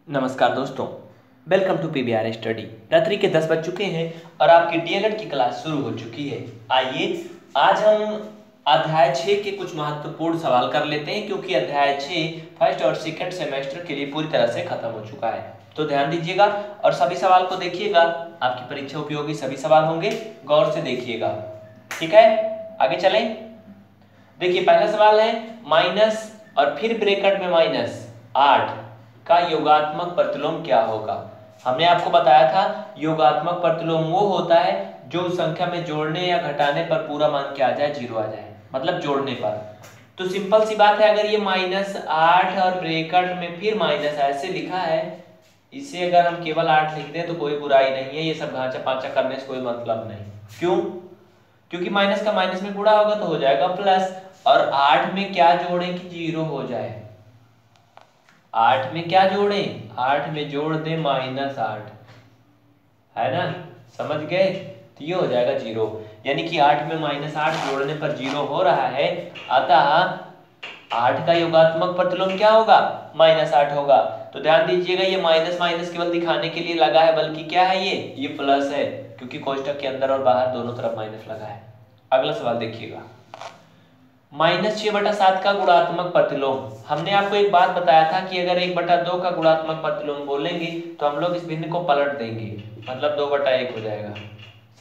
नमस्कार दोस्तों, welcome to PBR study. रात्रि के 10 बज चुके हैं और आपकी डीएलएड की क्लास शुरू हो चुकी है। आइए आज हम अध्याय 6 के कुछ महत्वपूर्ण सवाल कर लेते हैं, क्योंकि अध्याय 6 फर्स्ट और सेकंड सेमेस्टर के लिए पूरी तरह से खत्म हो चुका है। तो ध्यान दीजिएगा और सभी सवाल को देखिएगा। आपकी परीक्षा उपयोगी सभी सवाल होंगे, गौर से देखिएगा। ठीक है, आगे चलें। देखिए, पहला सवाल है माइनस और फिर ब्रैकेट में -8 का योगात्मक प्रतिलोम क्या होगा। हमने आपको बताया था योगात्मक प्रतिलोम वो होता है जो संख्या में जोड़ने या घटाने पर पूरा मान क्या आ जाए, 0 आ जाए, मतलब जोड़ने पर। तो सिंपल सी बात है, अगर ये -8 और ब्रैकेट में फिर माइनस ऐसे लिखा है, इसे अगर हम केवल 8 लिख दें तो कोई बुराई नहीं है। ये सब घाचा पांचा करने से कोई मतलब नहीं। क्यों? क्योंकि माइनस का माइनस में गुणा होगा तो हो जाएगा प्लस, और 8 में क्या जोड़ें कि 0 हो जाए। 8 में क्या जोड़ें? 8 में जोड़ दें -8, है ना, समझ गए। तो ये हो जाएगा 0, यानी कि 8 में -8 जोड़ने पर 0 हो रहा है। अतः 8 का योगात्मक प्रतिलोम क्या होगा? -8 होगा। तो ध्यान दीजिएगा, ये माइनस माइनस केवल दिखाने के लिए लगा है, बल्कि क्या है, ये प्लस है, क्योंकि कोष्टक के अंदर और बाहर दोनों तरफ माइनस लगा है। अगला सवाल देखिएगा, -6/7 का गुणात्मक प्रतिलोम। हमने आपको एक बात बताया था कि अगर 1/2 का गुणात्मक प्रतिलोम बोलेंगे तो हम लोग इस भिन्न को पलट देंगे, मतलब 2/1 हो जाएगा।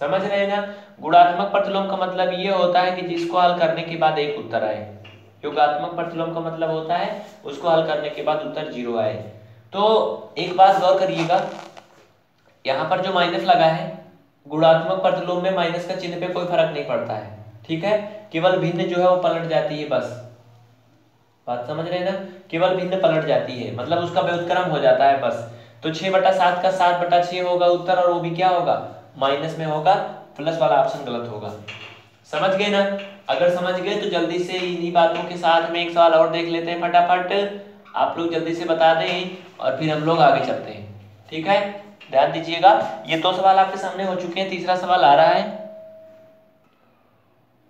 समझ रहे हैं ना। गुणात्मक प्रतिलोम का मतलब ये होता है कि जिसको हल करने के बाद एक उत्तर आए। योगात्मक प्रतिलोम का मतलब होता है उसको हल करने के बाद उत्तर 0 आए। तो एक बात गौर करिएगा, यहाँ पर जो माइनस लगा है, गुणात्मक प्रतिलोम में माइनस का चिन्ह पे कोई फर्क नहीं पड़ता है। ठीक है, केवल भिन्न जो है वो पलट जाती है, बस। बात समझ रहे हैं ना, केवल भिन्न पलट जाती है, मतलब उसका व्युत्क्रम हो जाता है, बस। तो 6/7 का 7/6 होगा उत्तर, और वो भी क्या होगा, माइनस में होगा। प्लस वाला ऑप्शन गलत होगा। समझ गए ना। अगर समझ गए तो जल्दी से इन्हीं बातों के साथ में एक सवाल और देख लेते हैं फटाफट। आप लोग जल्दी से बता दें और फिर हम लोग आगे चलते हैं। ठीक है, ध्यान दीजिएगा। ये 2 सवाल आपके सामने हो चुके हैं, तीसरा सवाल आ रहा है,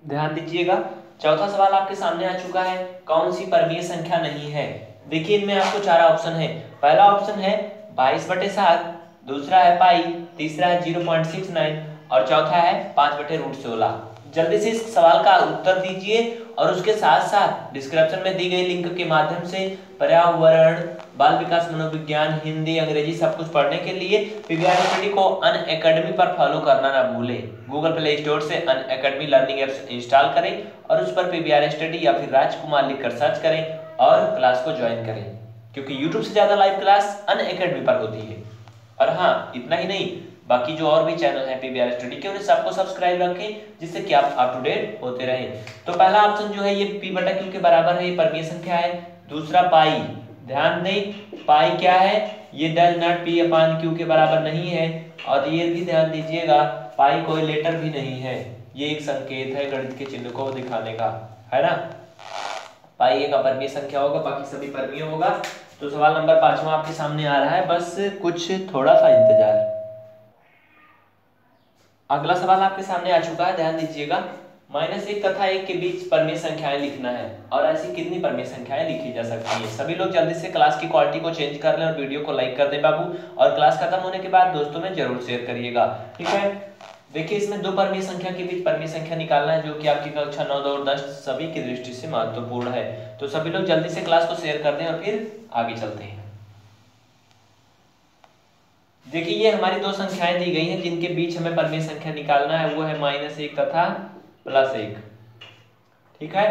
ध्यान दीजिएगा। चौथा सवाल आपके सामने आ चुका है, कौन सी परमीय संख्या नहीं है। देखिए, इनमें आपको 4 ऑप्शन है। पहला ऑप्शन है 22/7, दूसरा है पाई, तीसरा है 0.69 और चौथा है 5/√16। जल्दी से इस सवाल का उत्तर दीजिए और उसके साथ साथ डिस्क्रिप्शन में दी गई लिंक के माध्यम से पर्यावरण, बाल विकास, मनोविज्ञान, हिंदी, अंग्रेजी सब कुछ पढ़ने के लिए पीबीआर स्टडी को अनअकैडमी पर फॉलो करना ना भूलें। गूगल प्ले स्टोर से अनअकैडमी लर्निंग ऐप्स इंस्टॉल करें और उस पर पीबीआर स्टडी या फिर राजकुमार लिखकर सर्च करें और क्लास को ज्वाइन करें, क्योंकि यूट्यूब से ज्यादा लाइव क्लास अनअकैडमी पर होती है। और हाँ, इतना ही नहीं, बाकी जो और भी चैनल हैं पीबीआर स्टडी के, उन्हें सबको सब्सक्राइब रखें, जिससे कि आप अप टू डेट होते रहें। तो पहला ऑप्शन जो है ये p/q के बराबर है, ये परमीय संख्या है। दूसरा पाई, ध्यान दें, पाई क्या है, ये डज नॉट p/q के बराबर नहीं है। और ये भी ध्यान दीजिएगा, पाई कोई लेटर भी नहीं है, ये एक संकेत है गणित के चिन्ह को दिखाने का, है ना। पाई एक अपरमीय संख्या होगा, बाकी सभी परमीय होगा। तो सवाल नंबर 5वां आपके सामने आ रहा है, बस कुछ थोड़ा सा इंतजार। अगला सवाल आपके सामने आ चुका है, ध्यान दीजिएगा। -1 तथा 1 के बीच परमीय संख्याएं लिखना है, और ऐसी कितनी परमीय संख्याएं लिखी जा सकती है। सभी लोग जल्दी से क्लास की क्वालिटी को चेंज कर लें और वीडियो को लाइक कर दें बाबू, और क्लास खत्म होने के बाद दोस्तों में जरूर शेयर करिएगा। ठीक है, देखिए, इसमें 2 परमीय संख्या के बीच परमीय संख्या निकालना है, जो कि आपकी कक्षा 9 और 10 सभी की दृष्टि से महत्वपूर्ण है। तो सभी लोग जल्दी से क्लास को शेयर कर दें और फिर आगे चलते हैं। देखिए, ये हमारी 2 संख्याएं दी गई हैं जिनके बीच हमें परमीय संख्या निकालना है, वो है -1 तथा +1। ठीक है,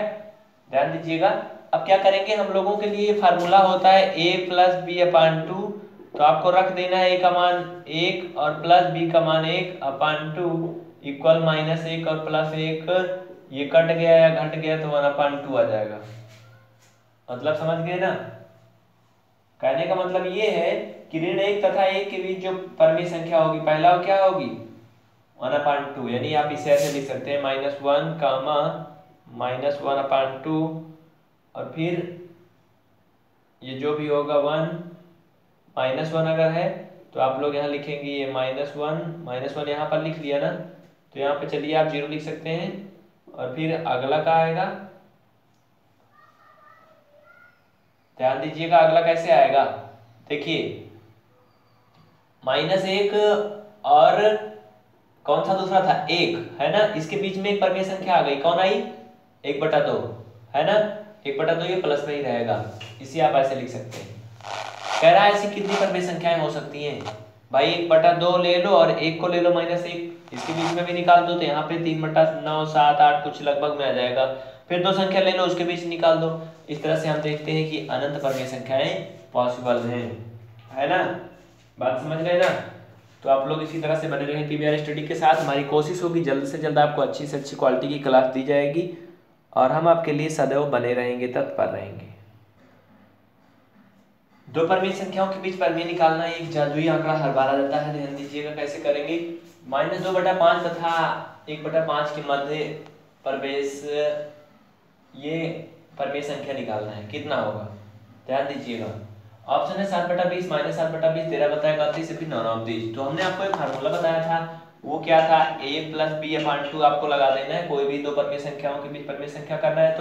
ध्यान दीजिएगा। अब क्या करेंगे, हम लोगों के लिए फार्मूला होता है a + b/2। तो आपको रख देना है a का मान 1 और प्लस b का मान 1/2 इक्वल -1 और +1। ये कट गया या घट गया तो 1/2 आ जाएगा। मतलब समझ गए ना। कहने का मतलब ये है कि ऋण 1 तथा 1 के बीच जो परमीय संख्या होगी, पहला क्या होगी, 1/2। यानी आप इसे ऐसे लिख सकते हैं -1, -1/2, और फिर ये जो भी होगा 1, -1 अगर है तो आप लोग यहाँ लिखेंगे ये -1 यहाँ पर लिख लिया ना, तो यहाँ पे चलिए आप 0 लिख सकते हैं। और फिर अगला क्या आएगा, ध्यान दीजिएगा, अगला कैसे आएगा। देखिए, -1 और कौन सा दूसरा था 1, है ना। इसके बीच में एक परिमेय संख्या आ गई, कौन आई 1/2, है ना। 1/2 ये प्लस में ही रहेगा, इसी आप ऐसे लिख सकते हैं। कह रहा है ऐसी कितनी परिमेय संख्याएं हो सकती हैं भाई, 1/2 ले लो और 1 को ले लो -1, इसके बीच में भी निकाल दो तो यहाँ पे 3/9 7 8 कुछ लगभग में आ जाएगा। फिर 2 संख्या ले लो उसके बीच निकाल दो। इस तरह से हम देखते हैं कि अनंत परिमेय संख्याएं पॉसिबल हैं, है ना। बात समझ गए ना। तो आप लोग इसी तरह से बने रहें पीबीआर स्टडी के साथ। हमारी कोशिश होगी जल्द से जल्द आपको अच्छी से अच्छी क्वालिटी की क्लास दी जाएगी और हम आपके लिए सदैव बने रहेंगे, तत्पर रहेंगे। दो परिमेय संख्याओं के बीच परिमेय निकालना एक जादुई आंकड़ा हर बार आ जाता है, ध्यान दीजिएगा कैसे करेंगे। -2/5 तथा 1/5 के मध्य प्रवेश ये परिमेय संख्या निकालना है, कितना होगा ध्यान दीजिएगा। ऑप्शन है 7/20 -7/20 13/31 फिर 9/20। तो हमने आपको एक फार्मूला बताया था, वो क्या था a + b/2 आपको लगा देना है। कोई भी दो परिमेय संख्याओं के बीच परिमेय संख्या करना है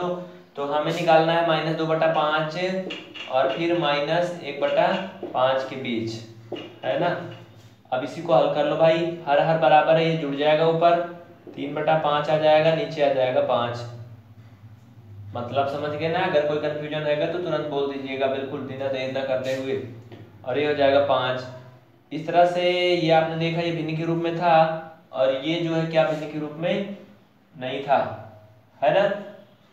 तो हमें निकालना है -2/5 और फिर -1/5 के बीच, है ना। अब इसी को हल कर लो भाई, हर हर बराबर है, ये जुड़ जाएगा, ऊपर 3/5 आ जाएगा, नीचे आ जाएगा 5। मतलब समझ गए ना। अगर कोई कंफ्यूजन रहेगा तो तुरंत बोल दीजिएगा, बिल्कुल बिना देर न करते हुए। और ये हो जाएगा 5। इस तरह से ये आपने देखा ये भिन्न के रूप में था और ये जो है क्या भिन्न के रूप में नहीं था, है ना।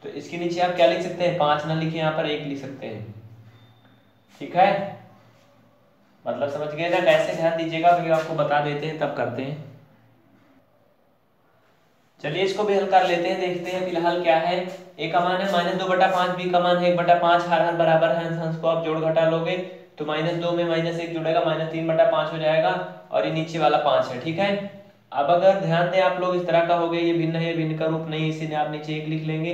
तो इसके नीचे आप क्या लिख सकते हैं, 5 ना लिखे यहाँ पर 1 लिख सकते हैं, ठीक है। मतलब समझ गए ना। कैसे ध्यान दीजिएगा, फिर आपको बता देते हैं तब करते हैं। चलिए इसको भी हल कर लेते हैं, देखते हैं फिलहाल क्या है। ए का मान है -2/5, बी का मान है 1/5, हर हर बराबर है, अंश को आप जोड़ घटा लोगे तो -2 में -1 जुड़ेगा, -3/5 हो जाएगा और ये नीचे वाला 5 है, ठीक है। अब अगर ध्यान दें आप लोग, इस तरह का हो गया, ये भिन्न है, भिन्न का रूप नहीं, इसीलिए आप नीचे 1 लिख लेंगे,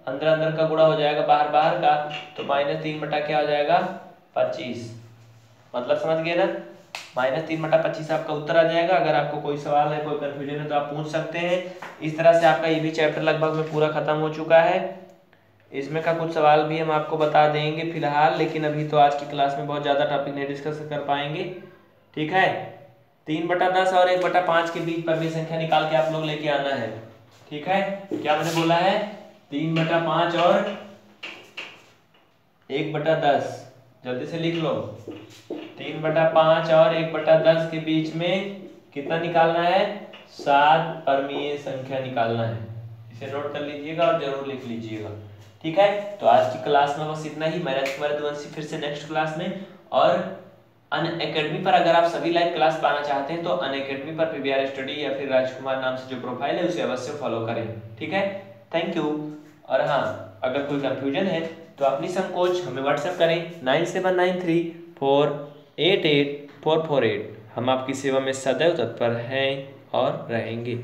अंदर अंदर का गुणा हो जाएगा बाहर बाहर का, तो -3 बटा क्या हो जाएगा 25। मतलब समझ गए ना। -3/25 आपका उत्तर आ जाएगा। अगर आपको कोई सवाल है, कोई कंफ्यूजन है तो आप पूछ सकते हैं। इस तरह से आपका ये भी चैप्टर लगभग में पूरा खत्म हो चुका है। इसमें का कुछ सवाल भी हम आपको बता देंगे फिलहाल, लेकिन अभी तो आज की क्लास में बहुत ज़्यादा टॉपिक नहीं डिस्कस कर पाएंगे, ठीक है। 3/10 और 1/5 के बीच परिमेय संख्या निकाल के आप लोग लेके आना है, ठीक है। क्या मैंने बोला है, 3/5 और 1/10, जल्दी से लिख लो। 3/5 और 1/10 के बीच में कितना निकालना है, 7 परिमेय संख्या निकालना है। इसे नोट कर लीजिएगा और जरूर लिख लीजिएगा, ठीक है। तो आज की क्लास में बस इतना ही। मैं राजकुमार यदुवंशी फिर से नेक्स्ट क्लास में, और अनअकैडमी पर अगर आप सभी लाइव क्लास पाना चाहते हैं तो अनअकैडमी पर पीबीआर स्टडी या फिर राजकुमार नाम से जो प्रोफाइल है उसे अवश्य फॉलो करें, ठीक है। Thank you. और हाँ, अगर कोई कंफ्यूजन है तो अपनी संकोच हमें व्हाट्सएप करें 9793488448। हम आपकी सेवा में सदैव तत्पर हैं और रहेंगे।